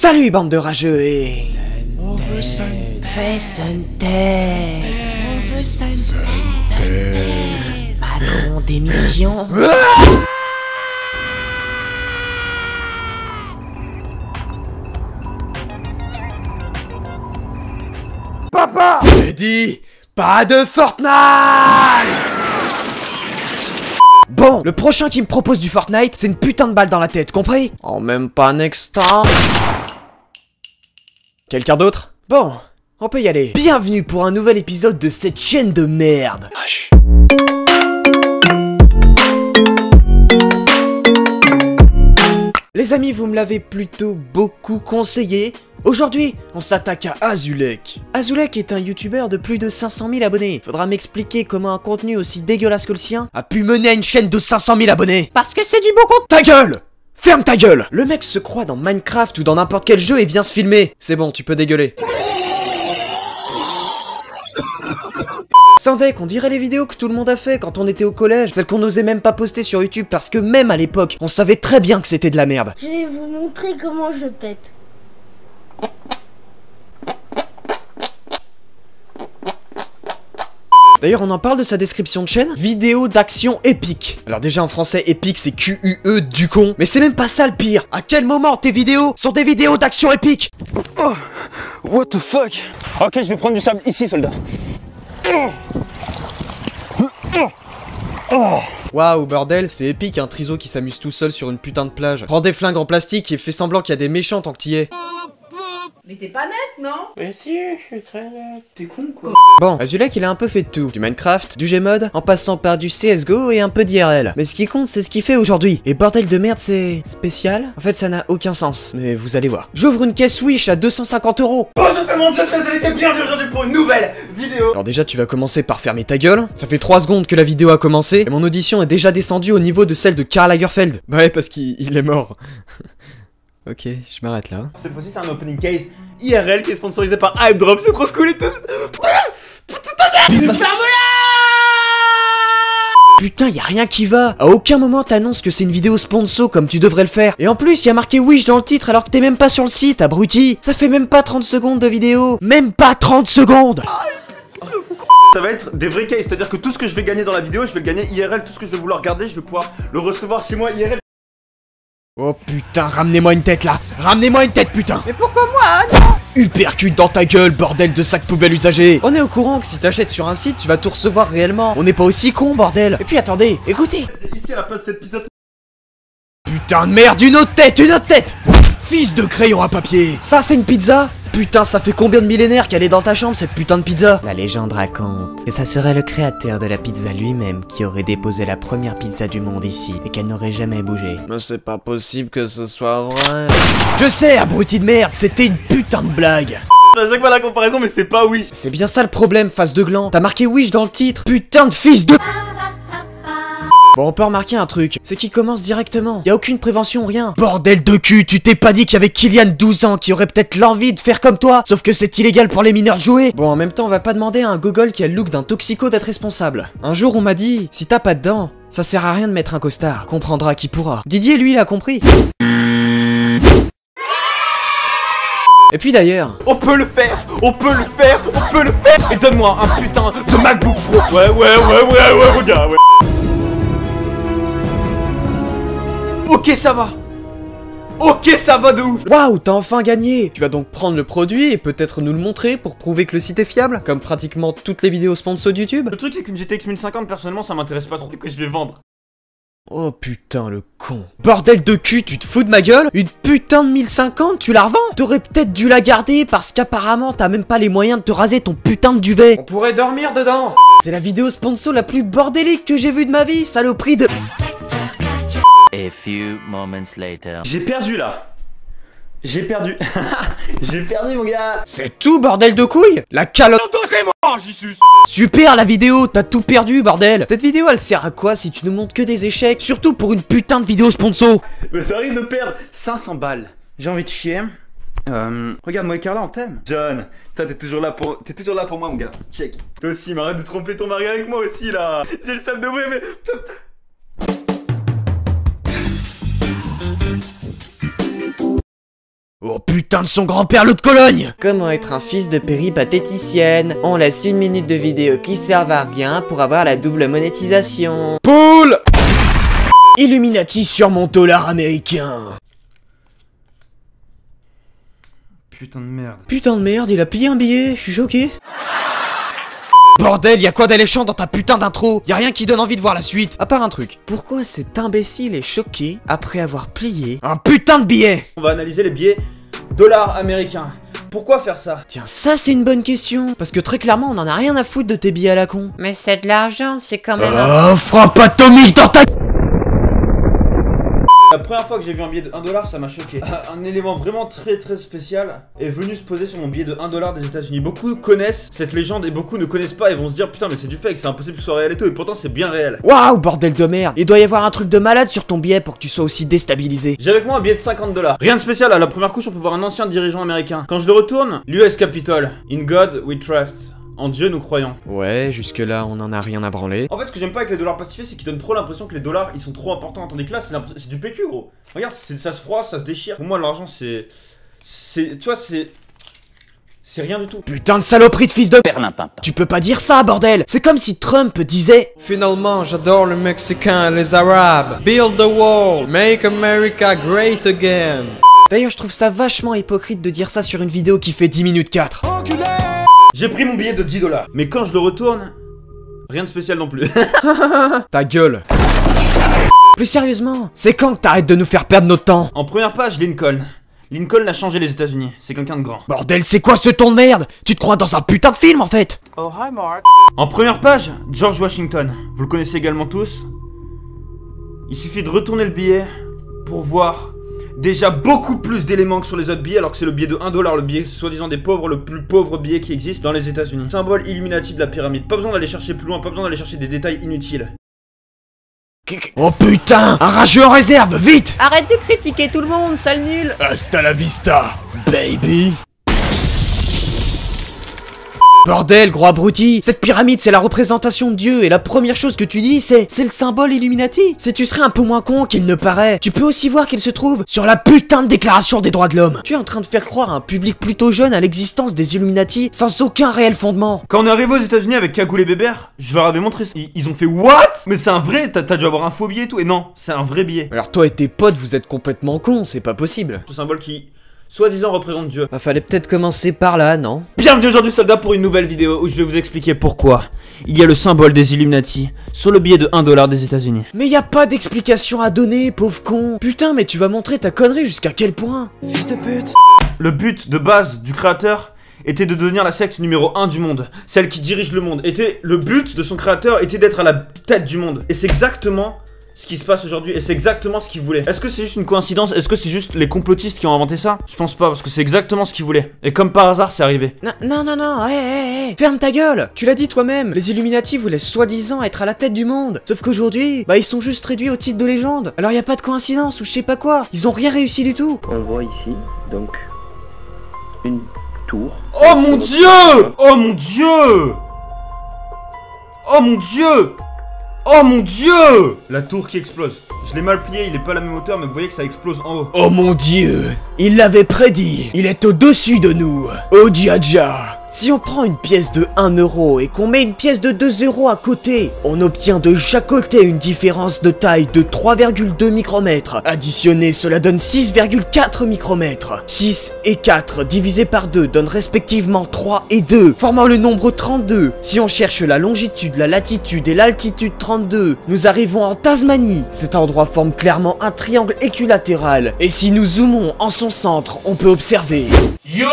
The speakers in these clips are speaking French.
Salut bande de rageux et... On veut Sunday. Fais Sunday. On veut Sunday. Macron démission. Papa! J'ai dit, pas de Fortnite! Bon, le prochain qui me propose du Fortnite, c'est une putain de balle dans la tête, compris? Oh, même pas next time. Quelqu'un d'autre? Bon, on peut y aller. Bienvenue pour un nouvel épisode de cette chaîne de merde. Les amis, vous me l'avez plutôt beaucoup conseillé. Aujourd'hui, on s'attaque à Azulek. Azulek est un youtubeur de plus de 500 000 abonnés. Faudra m'expliquer comment un contenu aussi dégueulasse que le sien a pu mener à une chaîne de 500 000 abonnés. Parce que c'est du bon contenu. Ta gueule! Ferme ta gueule! Le mec se croit dans Minecraft ou dans n'importe quel jeu et vient se filmer. C'est bon, tu peux dégueuler. Sans deck, on dirait les vidéos que tout le monde a fait quand on était au collège, celles qu'on n'osait même pas poster sur YouTube parce que même à l'époque, on savait très bien que c'était de la merde. Je vais vous montrer comment je pète. D'ailleurs, on en parle de sa description de chaîne. Vidéo d'action épique. Alors déjà en français, épique c'est Q-U-E du con. Mais c'est même pas ça le pire. À quel moment tes vidéos sont des vidéos d'action épique? Oh, what the fuck? Ok, je vais prendre du sable ici, soldat. Waouh, bordel, c'est épique un triso qui s'amuse tout seul sur une putain de plage. Prends des flingues en plastique et fais semblant qu'il y a des méchants tant que t'y es. Mais t'es pas net, non? Mais si, je suis très net. T'es con, quoi. Bon, Azulek il a un peu fait de tout. Du Minecraft, du Gmod, en passant par du CSGO et un peu d'IRL. Mais ce qui compte, c'est ce qu'il fait aujourd'hui. Et bordel de merde, c'est... spécial? En fait, ça n'a aucun sens. Mais vous allez voir. J'ouvre une caisse Wish à 250 €. Bonjour tout le monde, j'espère que vous allez bien aujourd'hui pour une nouvelle vidéo. Alors déjà, tu vas commencer par fermer ta gueule. Ça fait 3 secondes que la vidéo a commencé. Et mon audition est déjà descendue au niveau de celle de Karl Lagerfeld. Bah ouais, parce qu'il est mort. Ok, je m'arrête là. Cette fois-ci, c'est un opening case IRL qui est sponsorisé par Hype Drop, c'est trop cool et tout. Putain, y a rien qui va. À aucun moment t'annonces que c'est une vidéo sponsor comme tu devrais le faire. Et en plus, y a marqué Wish dans le titre alors que t'es même pas sur le site, abruti. Ça fait même pas 30 secondes de vidéo. Même pas 30 secondes. Ça va être des vrais cases, c'est-à-dire que tout ce que je vais gagner dans la vidéo, je vais le gagner IRL, tout ce que je vais vouloir garder, je vais pouvoir le recevoir chez moi IRL. Oh putain, ramenez-moi une tête là. Ramenez-moi une tête, putain. Mais pourquoi moi, non? Uppercut dans ta gueule, bordel de sac poubelle usagé. On est au courant que si t'achètes sur un site, tu vas tout recevoir réellement. On n'est pas aussi con, bordel. Et puis attendez, écoutez. Ici à la place de cette pizza. Putain de merde, une autre tête, une autre tête. Fils de crayon à papier. Ça, c'est une pizza? Putain, ça fait combien de millénaires qu'elle est dans ta chambre, cette putain de pizza? La légende raconte que ça serait le créateur de la pizza lui-même qui aurait déposé la première pizza du monde ici et qu'elle n'aurait jamais bougé. Mais c'est pas possible que ce soit vrai. Je sais, abruti de merde, c'était une putain de blague. C'est vrai que la comparaison, mais c'est pas Wish. C'est bien ça le problème, face de gland. T'as marqué Wish dans le titre. Putain de fils de... Bon, on peut remarquer un truc, c'est qu'il commence directement. Y a aucune prévention, rien. Bordel de cul, tu t'es pas dit qu'il y avait Kylian 12 ans qui aurait peut-être l'envie de faire comme toi, sauf que c'est illégal pour les mineurs de jouer. Bon, en même temps, on va pas demander à un gogol qui a le look d'un toxico d'être responsable. Un jour, on m'a dit, si t'as pas de dents, ça sert à rien de mettre un costard. Comprendra qui pourra. Didier, lui, il a compris. Et puis d'ailleurs... On peut le faire, on peut le faire, on peut le faire. Et donne-moi un putain de MacBook Pro. Ouais, regarde, ouais. Ok, ça va. Ok, ça va de ouf. Waouh, t'as enfin gagné. Tu vas donc prendre le produit et peut-être nous le montrer pour prouver que le site est fiable, comme pratiquement toutes les vidéos sponsor de YouTube. Le truc c'est que une GTX 1050, personnellement, ça m'intéresse pas trop. Du coup, je vais vendre. Oh putain le con. Bordel de cul, tu te fous de ma gueule? Une putain de 1050, tu la revends? T'aurais peut-être dû la garder parce qu'apparemment t'as même pas les moyens de te raser ton putain de duvet. On pourrait dormir dedans. C'est la vidéo sponsor la plus bordélique que j'ai vue de ma vie, saloperie de... A few moments later. J'ai perdu là. J'ai perdu. J'ai perdu mon gars. C'est tout, bordel de couilles. La calotte. C'est moi, j'y suis. Super la vidéo, t'as tout perdu, bordel. Cette vidéo elle sert à quoi si tu nous montres que des échecs? Surtout pour une putain de vidéo sponsor. Mais ça arrive de perdre 500 balles. J'ai envie de chier. Regarde-moi Carla, on t'aime. John, toi t'es toujours là pour moi mon gars. Check. Toi aussi, mais arrête de tromper ton mari avec moi aussi là. J'ai le sable de vrai mais... Oh putain de son grand-père l'eau de Cologne! Comment être un fils de péripatéticienne? On laisse 1 minute de vidéo qui servent à rien pour avoir la double monétisation. Poule! Illuminati sur mon dollar américain. Putain de merde. Putain de merde, il a plié un billet, je suis choqué. Bordel, y'a quoi d'alléchant dans ta putain d'intro? Y'a rien qui donne envie de voir la suite. À part un truc. Pourquoi cet imbécile est choqué après avoir plié un putain de billet? On va analyser les billets dollars américains. Pourquoi faire ça? Tiens, ça c'est une bonne question. Parce que très clairement, on en a rien à foutre de tes billets à la con. Mais c'est de l'argent, c'est quand même... Oh, frappe atomique dans ta... La première fois que j'ai vu un billet de 1 $, ça m'a choqué. Un élément vraiment très spécial est venu se poser sur mon billet de 1 $ des États-Unis. Beaucoup connaissent cette légende et beaucoup ne connaissent pas et vont se dire putain mais c'est du fake, c'est impossible que ce soit réel et tout, et pourtant c'est bien réel. Waouh, bordel de merde. Il doit y avoir un truc de malade sur ton billet pour que tu sois aussi déstabilisé. J'ai avec moi un billet de 50 $. Rien de spécial, à la première couche on peut voir un ancien dirigeant américain. Quand je le retourne, l'US Capitol. In God we trust. En Dieu nous croyons. Ouais, jusque là on en a rien à branler. En fait ce que j'aime pas avec les dollars plastifiés c'est qu'ils donnent trop l'impression que les dollars ils sont trop importants. Tandis que là c'est du PQ gros. Regarde, ça se froisse, ça se déchire. Pour moi l'argent c'est... Tu vois c'est rien du tout. Putain de saloperie de fils de perlimpinpin. Tu peux pas dire ça bordel. C'est comme si Trump disait: finalement j'adore les Mexicains et les Arabes. Build the wall, make America great again. D'ailleurs je trouve ça vachement hypocrite de dire ça sur une vidéo qui fait 10 minutes 4. J'ai pris mon billet de 10 $, mais quand je le retourne, rien de spécial non plus. Ta gueule. Plus sérieusement, c'est quand que t'arrêtes de nous faire perdre notre temps? En première page, Lincoln. Lincoln a changé les États-Unis, c'est quelqu'un de grand. Bordel, c'est quoi ce ton de merde? Tu te crois dans un putain de film en fait? Oh, hi Mark. En première page, George Washington. Vous le connaissez également tous. Il suffit de retourner le billet pour voir déjà beaucoup plus d'éléments que sur les autres billets, alors que c'est le billet de 1 $, le billet soi-disant des pauvres, le plus pauvre billet qui existe dans les États-Unis. Symbole Illuminati de la pyramide. Pas besoin d'aller chercher plus loin, pas besoin d'aller chercher des détails inutiles. Oh putain, un rageux en réserve, vite! Arrête de critiquer tout le monde, sale nul. Hasta la vista, baby. Bordel, gros abruti. Cette pyramide, c'est la représentation de Dieu. Et la première chose que tu dis, c'est le symbole Illuminati. Si tu serais un peu moins con qu'il ne paraît, tu peux aussi voir qu'elle se trouve sur la putain de déclaration des droits de l'homme. Tu es en train de faire croire à un public plutôt jeune à l'existence des Illuminati sans aucun réel fondement. Quand on est arrivé aux États-Unis avec Cagoule et Bébert, je leur avais montré ça. Ils ont fait what? Mais c'est un vrai, t'as dû avoir un faux billet et tout. Et non, c'est un vrai billet. Alors toi et tes potes, vous êtes complètement cons, c'est pas possible. Ce symbole qui, soi-disant, représente Dieu. Bah fallait peut-être commencer par là, non? Bienvenue aujourd'hui soldats pour une nouvelle vidéo où je vais vous expliquer pourquoi il y a le symbole des Illuminati sur le billet de 1 $ des États-Unis. Mais y a pas d'explication à donner, pauvre con. Putain, mais tu vas montrer ta connerie jusqu'à quel point? Fils de pute. Le but de base du créateur était de devenir la secte numéro 1 du monde, celle qui dirige le monde. Le but de son créateur était d'être à la tête du monde. Et c'est exactement ce qui se passe aujourd'hui, et c'est exactement ce qu'il voulait. Est-ce que c'est juste une coïncidence? Est-ce que c'est juste les complotistes qui ont inventé ça? Je pense pas, parce que c'est exactement ce qu'il voulait. Et comme par hasard, c'est arrivé. Non, hé, ferme ta gueule. Tu l'as dit toi-même, les Illuminati voulaient soi-disant être à la tête du monde. Sauf qu'aujourd'hui, bah ils sont juste réduits au titre de légende. Alors y a pas de coïncidence ou je sais pas quoi. Ils ont rien réussi du tout. On voit ici, donc, une tour. Oh mon dieu! Oh mon dieu! Oh mon dieu! Oh mon dieu! La tour qui explose. Je l'ai mal plié, il est pas à la même hauteur, mais vous voyez que ça explose en haut. Oh mon dieu! Il l'avait prédit! Il est au-dessus de nous! Oh Dja. Si on prend une pièce de 1 € et qu'on met une pièce de 2 € à côté, on obtient de chaque côté une différence de taille de 3,2 micromètres. Additionné, cela donne 6,4 micromètres. 6 et 4 divisé par 2 donne respectivement 3 et 2, formant le nombre 32. Si on cherche la longitude, la latitude et l'altitude 32, nous arrivons en Tasmanie. Cet endroit forme clairement un triangle équilatéral. Et si nous zoomons en son centre, on peut observer... YOLO!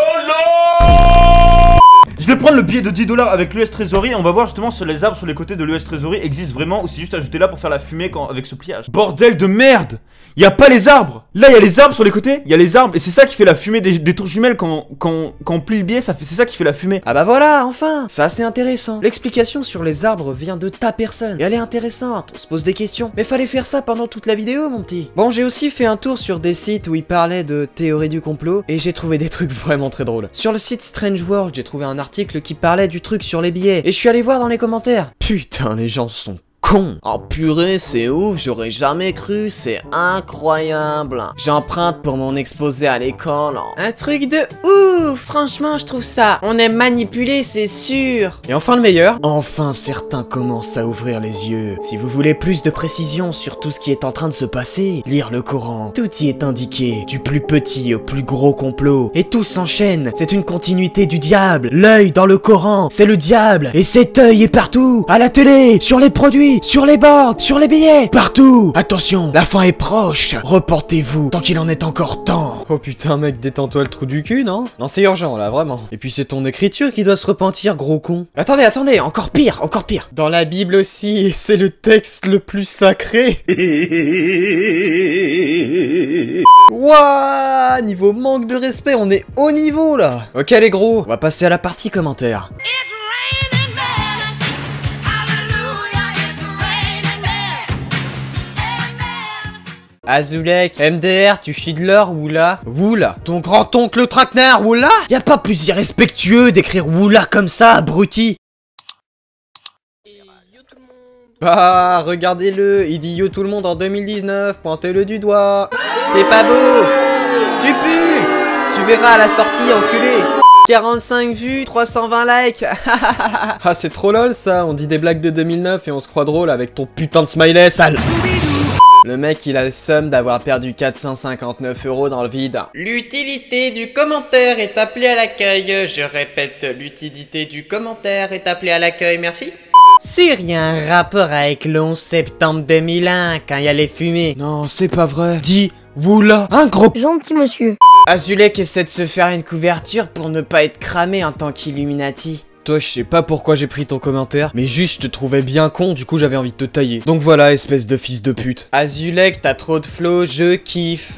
Je vais prendre le billet de 10 $ avec l'US Treasury et on va voir justement si les arbres sur les côtés de l'US Treasury existent vraiment ou si c'est juste ajouté là pour faire la fumée avec ce pliage. Bordel de merde! Y a pas les arbres! Là y a les arbres sur les côtés, y a les arbres et c'est ça qui fait la fumée des tours jumelles quand on plie le billet, c'est ça qui fait la fumée. Ah bah voilà, enfin! C'est assez intéressant. L'explication sur les arbres vient de ta personne et elle est intéressante, on se pose des questions. Mais fallait faire ça pendant toute la vidéo mon petit. Bon, j'ai aussi fait un tour sur des sites où ils parlaient de théorie du complot et j'ai trouvé des trucs vraiment très drôles. Sur le site Strange World, j'ai trouvé un article qui parlait du truc sur les billets et je suis allé voir dans les commentaires. Putain, les gens sont con. Oh purée, c'est ouf, j'aurais jamais cru, c'est incroyable. J'emprunte pour mon exposé à l'école. Un truc de ouf, franchement, je trouve ça. On est manipulé, c'est sûr. Et enfin le meilleur, enfin certains commencent à ouvrir les yeux. Si vous voulez plus de précision sur tout ce qui est en train de se passer, lire le Coran. Tout y est indiqué, du plus petit au plus gros complot. Et tout s'enchaîne, c'est une continuité du diable. L'œil dans le Coran, c'est le diable. Et cet œil est partout, à la télé, sur les produits, sur les boards, sur les billets, partout. Attention, la fin est proche. Reportez-vous, tant qu'il en est encore temps. Oh putain mec, détends-toi le trou du cul, non? Non c'est urgent là, vraiment. Et puis c'est ton écriture qui doit se repentir, gros con. Attendez, attendez, encore pire, encore pire. Dans la Bible aussi, c'est le texte le plus sacré. Wouah, niveau manque de respect, on est haut niveau là. Ok les gros, on va passer à la partie commentaire. Azulek, MDR, tu chies de l'or, Woula? Woula, ton grand-oncle le traquenard, Woula? Y a pas plus irrespectueux d'écrire Woula comme ça, abruti. Bah, regardez-le, il dit yo tout le monde en 2019, pointez-le du doigt. T'es pas beau, tu pues, tu verras à la sortie, enculé. 45 vues, 320 likes. Ah, c'est trop lol ça, on dit des blagues de 2009 et on se croit drôle avec ton putain de smiley, sale. Le mec, il a le seum d'avoir perdu 459 € dans le vide. L'utilité du commentaire est appelée à l'accueil. Je répète, l'utilité du commentaire est appelée à l'accueil, merci. Sûr, y a un rapport avec le 11 septembre 2001, quand il y a les fumées. Non, c'est pas vrai. Dis, Woula, un gros Gentil monsieur. Azulek essaie de se faire une couverture pour ne pas être cramé en tant qu'Illuminati. Toi, je sais pas pourquoi j'ai pris ton commentaire, mais juste je te trouvais bien con, du coup j'avais envie de te tailler. Donc voilà, espèce de fils de pute. Azulek, t'as trop de flow, je kiffe.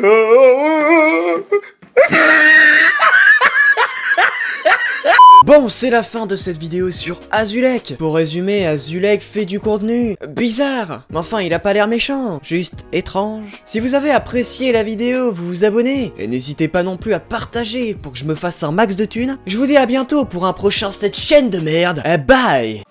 Bon, c'est la fin de cette vidéo sur Azulek. Pour résumer, Azulek fait du contenu bizarre. Mais enfin, il a pas l'air méchant, juste étrange. Si vous avez apprécié la vidéo, vous vous abonnez. Et n'hésitez pas non plus à partager pour que je me fasse un max de thunes. Je vous dis à bientôt pour un prochain cette chaîne de merde. Bye.